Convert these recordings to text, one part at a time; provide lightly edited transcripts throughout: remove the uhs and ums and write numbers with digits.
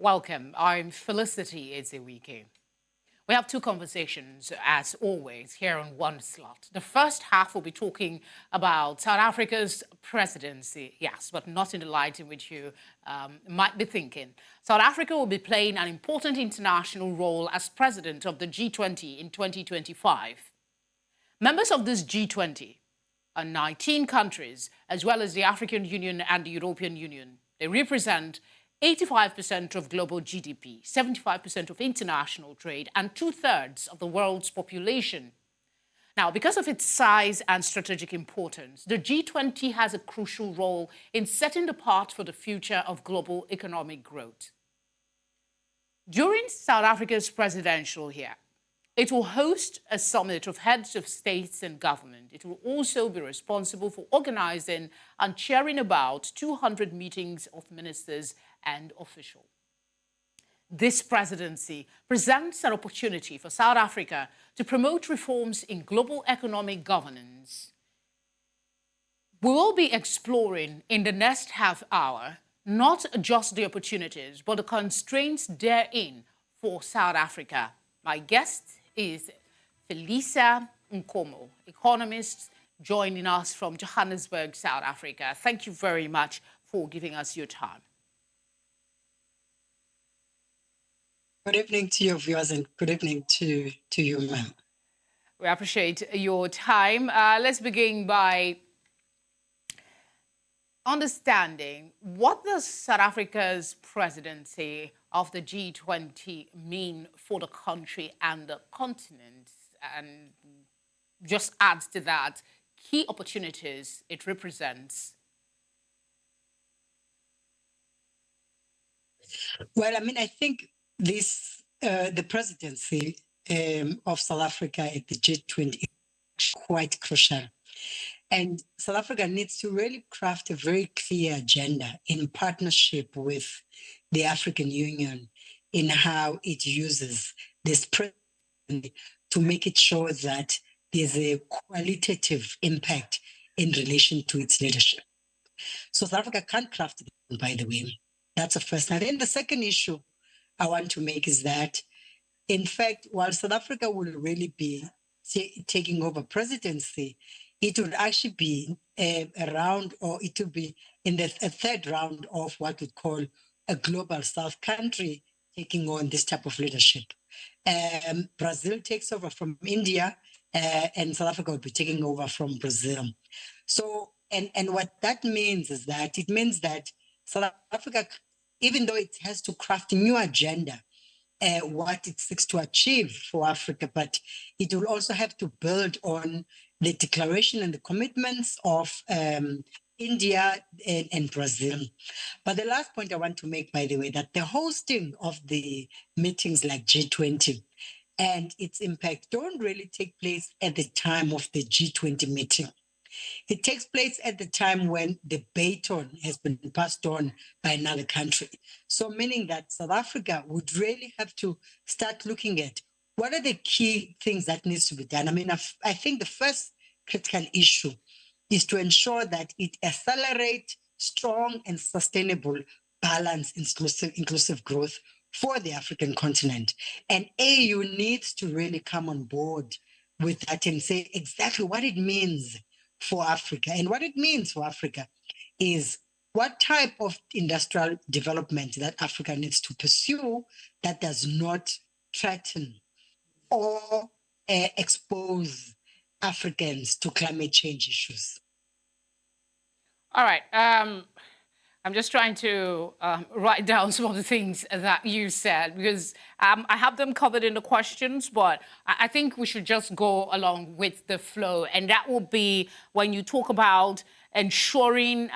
Welcome. I'm Felicity Ezewuike. We have two conversations, as always, here on one slot. The first half will be talking about South Africa's presidency, yes, but not in the light in which you might be thinking. South Africa will be playing an important international role as president of the G20 in 2025. Members of this G20 are 19 countries, as well as the African Union and the European Union. They represent 85% of global GDP, 75% of international trade, and two-thirds of the world's population. Now, because of its size and strategic importance, the G20 has a crucial role in setting the path for the future of global economic growth. During South Africa's presidential year, it will host a summit of heads of states and government. It will also be responsible for organizing and chairing about 200 meetings of ministers and officials. This presidency presents an opportunity for South Africa to promote reforms in global economic governance. We will be exploring in the next half hour not just the opportunities, but the constraints therein for South Africa. My guest is Phelisa Nkomo, economist, joining us from Johannesburg, South Africa. Thank you very much for giving us your time. Good evening to your viewers and good evening to you, ma'am. We appreciate your time. Let's begin by understanding what does South Africa's presidency of the G20 mean for the country and the continent, and just adds to that key opportunities it represents. Well, I think the presidency of South Africa at the G20 is quite crucial. And South Africa needs to really craft a very clear agenda in partnership with the African Union in how it uses this presidency to make it sure that there's a qualitative impact in relation to its leadership. So South Africa can't craft it, by the way. That's the first. And then the second issue I want to make is that, in fact, while South Africa will really be taking over presidency, it would actually be around, or it would be in the third round of what we call a global South country taking on this type of leadership. Brazil takes over from India, and South Africa will be taking over from Brazil. So, and what that means is that it means that South Africa, even though it has to craft a new agenda, what it seeks to achieve for Africa, but it will also have to build on the declaration and the commitments of India and Brazil. But the last point I want to make, by the way, that the hosting of the meetings like G20 and its impact don't really take place at the time of the G20 meeting. It takes place at the time when the baton has been passed on by another country. So meaning that South Africa would really have to start looking at what are the key things that needs to be done. I think the first critical issue is to ensure that it accelerates strong and sustainable balanced inclusive growth for the African continent. And AU needs to really come on board with that and say exactly what it means for Africa. And what it means for Africa is what type of industrial development that Africa needs to pursue that does not threaten or expose Africans to climate change issues. All right. I'm just trying to write down some of the things that you said, because I have them covered in the questions, but I think we should just go along with the flow. And that will be when you talk about ensuring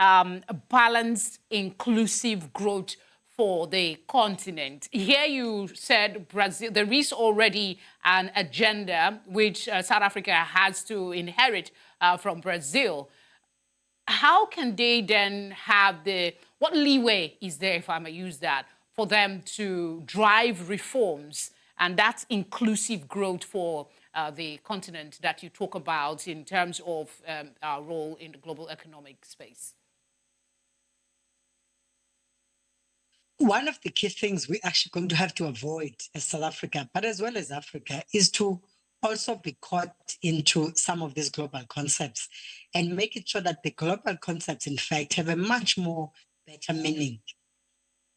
balanced, inclusive growth for the continent. Here you said Brazil, there is already an agenda which South Africa has to inherit from Brazil. How can they then have what leeway is there, if I may use that, for them to drive reforms and that's inclusive growth for the continent that you talk about in terms of our role in the global economic space? one of the key things we're actually going to have to avoid as South Africa, but as well as Africa, is to also be caught into some of these global concepts and make it sure that the global concepts, in fact, have a much more better meaning.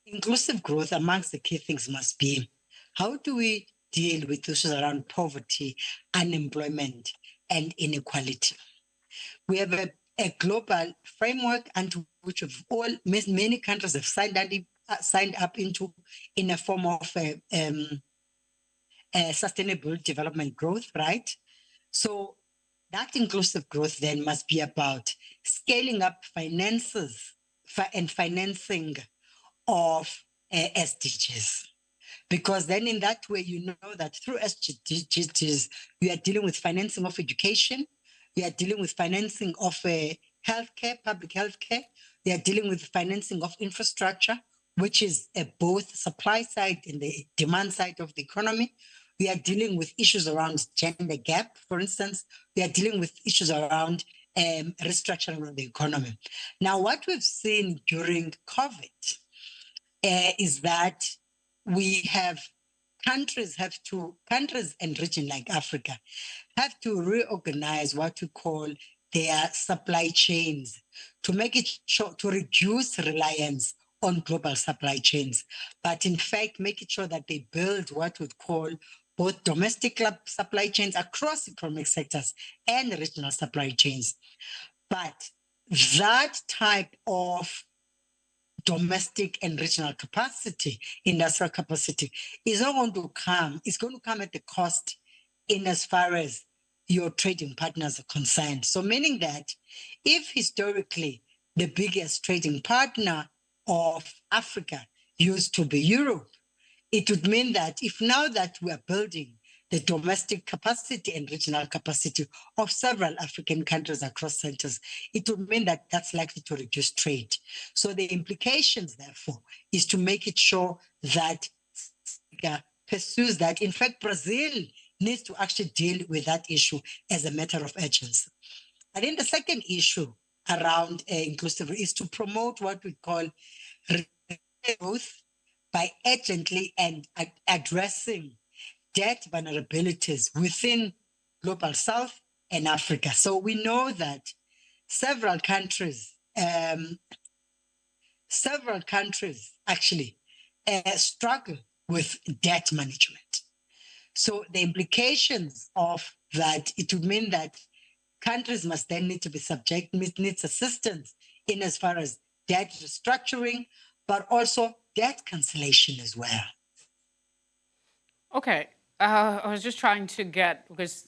Inclusive growth amongst the key things must be, how do we deal with issues around poverty, unemployment, and inequality? We have a global framework into which of all many countries have signed up into in a form of sustainable development growth, right? So that inclusive growth then must be about scaling up finances and financing of SDGs. Because then in that way, you know that through SDGs, you are dealing with financing of education, you are dealing with financing of healthcare, public healthcare, you are dealing with financing of infrastructure, which is both supply side and the demand side of the economy. We are dealing with issues around gender gap, for instance. We are dealing with issues around restructuring of the economy. Now, what we've seen during COVID is that we have countries and regions like Africa have to reorganize what we call their supply chains to make it sure to reduce reliance on global supply chains, but in fact make it sure that they build what we call both domestic supply chains across economic sectors and regional supply chains. But that type of domestic and regional capacity, industrial capacity, is not going to come. It's going to come at the cost in as far as your trading partners are concerned. So meaning that if historically the biggest trading partner of Africa used to be Europe, it would mean that if now that we are building the domestic capacity and regional capacity of several African countries across centers, it would mean that that's likely to reduce trade. So the implications, therefore, is to make it sure that Africa pursues that. In fact, Brazil needs to actually deal with that issue as a matter of urgency. I think the second issue around inclusive is to promote what we call growth by urgently and addressing debt vulnerabilities within Global South and Africa. So we know that several countries actually struggle with debt management. So the implications of that, it would mean that countries must then need to be needs assistance in as far as debt restructuring, but also debt cancellation as well. Okay. I was just trying to get, because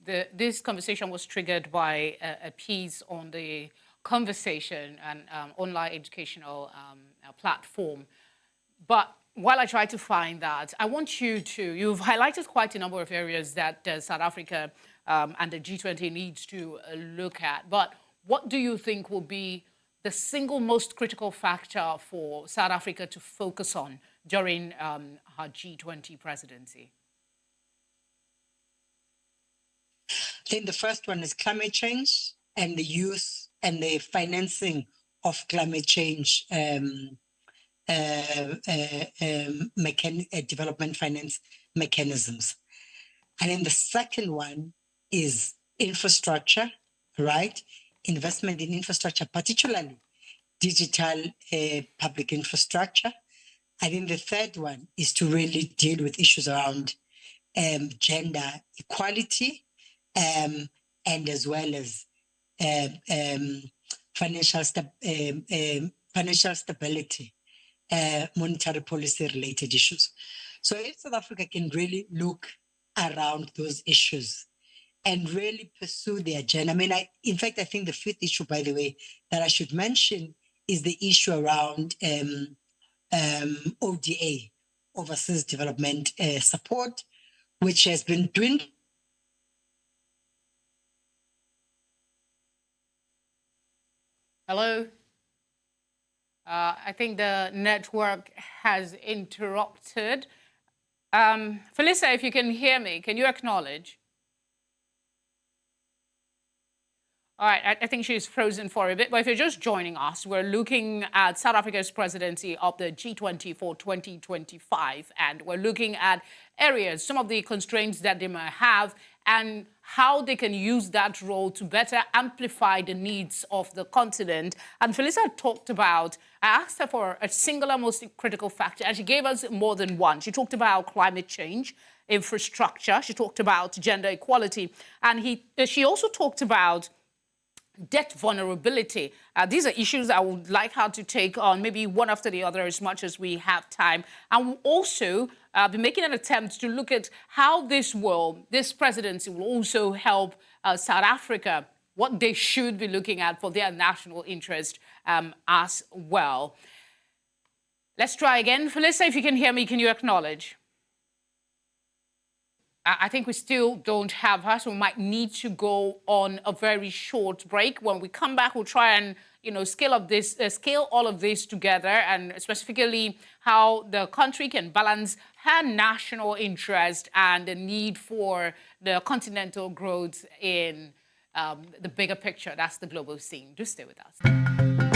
this conversation was triggered by a piece on the Conversation and online educational platform. But while I try to find that, I want you've highlighted quite a number of areas that South Africa and the G20 needs to look at. But what do you think will be the single most critical factor for South Africa to focus on during her G20 presidency? I think the first one is climate change and the use and the financing of climate change development finance mechanisms. And then the second one is infrastructure, right? Investment in infrastructure, particularly digital public infrastructure. I think the third one is to really deal with issues around gender equality and as well as financial stability, monetary policy related issues. So if South Africa can really look around those issues and really pursue the agenda. I mean, in fact, I think the fifth issue, by the way, that I should mention is the issue around ODA, overseas development support, which has been doing. Hello? I think the network has interrupted. Phelisa, if you can hear me, can you acknowledge? All right, I think she's frozen for a bit, but if you're just joining us, we're looking at South Africa's presidency of the G20 for 2025, and we're looking at areas, some of the constraints that they might have, and how they can use that role to better amplify the needs of the continent. And Phelisa talked about, I asked her for a singular most critical factor, and she gave us more than one. She talked about climate change, infrastructure, she talked about gender equality, and she also talked about debt vulnerability. These are issues I would like her to take on, maybe one after the other as much as we have time. And we'll also be making an attempt to look at how this presidency will also help South Africa, what they should be looking at for their national interest as well. Let's try again. Phelisa, if you can hear me, can you acknowledge? I think we still don't have her, so we might need to go on a very short break. When we come back, we'll try and scale all of this together, and specifically how the country can balance her national interest and the need for the continental growth in the bigger picture. That's the global scene. Just stay with us.